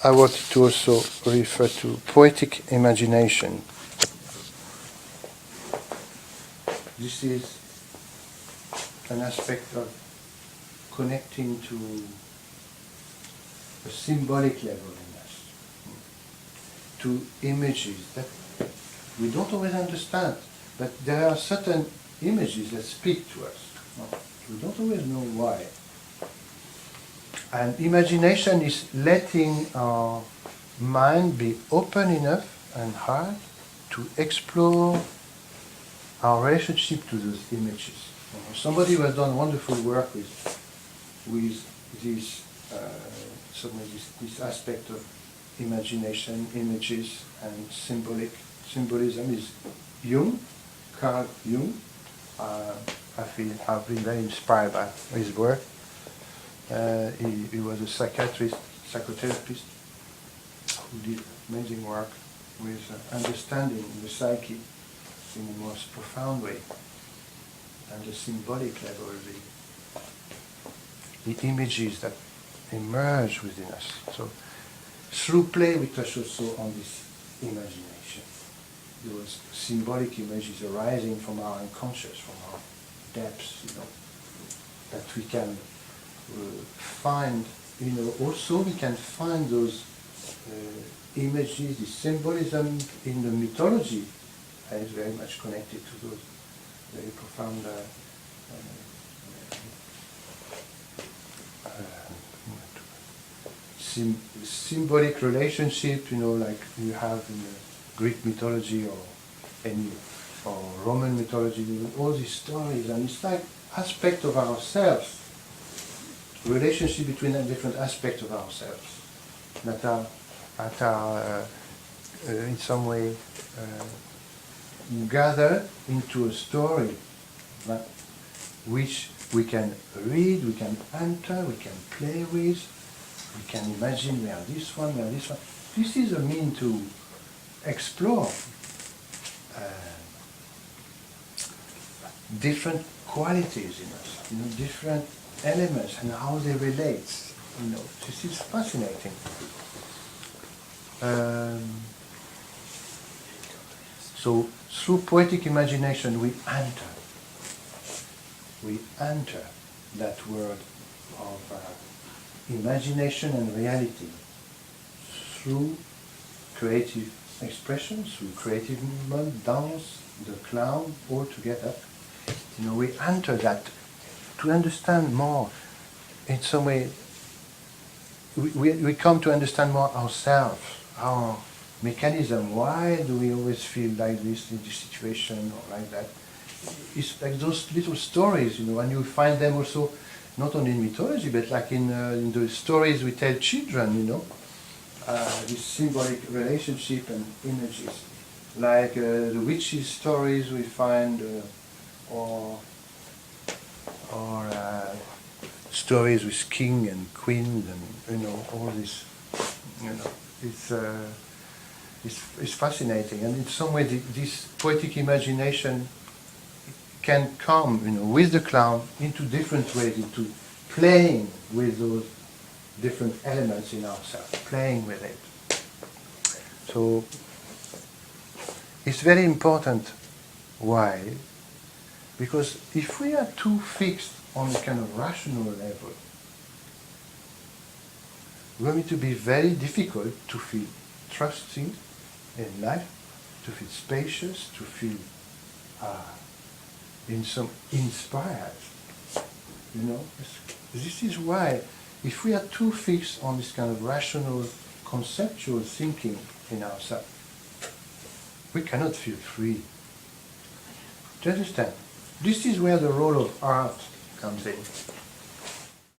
I wanted to also refer to poetic imagination. This is an aspect of connecting to a symbolic level in us, to images that we don't always understand, but there are certain images that speak to us. We don't always know why. And imagination is letting our mind be open enough and hard to explore our relationship to those images. Somebody who has done wonderful work with this, this aspect of imagination, images, and symbolism is Jung, Carl Jung. I've been very inspired by his work. He was a psychotherapist who did amazing work with understanding the psyche in the most profound way, and the symbolic level, the images that emerge within us. So through play we touch also on this imagination, those symbolic images arising from our unconscious, from our depths, that we can find, also we can find those images, the symbolism in the mythology is very much connected to those very profound symbolic relationship, like you have in the Greek mythology or Roman mythology, all these stories, and it's like aspect of ourselves, relationship between different aspects of ourselves that are in some way gathered into a story, which we can read, we can enter, we can play with, we can imagine we are this one, we are this one. This is a mean to explore different qualities in us, different elements and how they relate. This is fascinating. So through poetic imagination we enter that world of imagination and reality through creative expression, through creative movement, dance, the clown, all together. We enter that to understand more. In some way, we come to understand more ourselves, our mechanism. Why do we always feel like this in this situation or like that? It's like those little stories, and you find them also not only in mythology, but like in the stories we tell children, this symbolic relationship and images, like the witches' stories we find, or stories with king and queen, and all this. It's fascinating, and in some way this poetic imagination can come, with the clown into different ways, into playing with those different elements in ourselves, playing with it. So it's very important. Why? Because if we are too fixed on a kind of rational level, it's going to be very difficult to feel trusting in life, to feel spacious, to feel inspired. This is why, if we are too fixed on this kind of rational, conceptual thinking in ourselves, we cannot feel free. Do you understand? This is where the role of art comes in.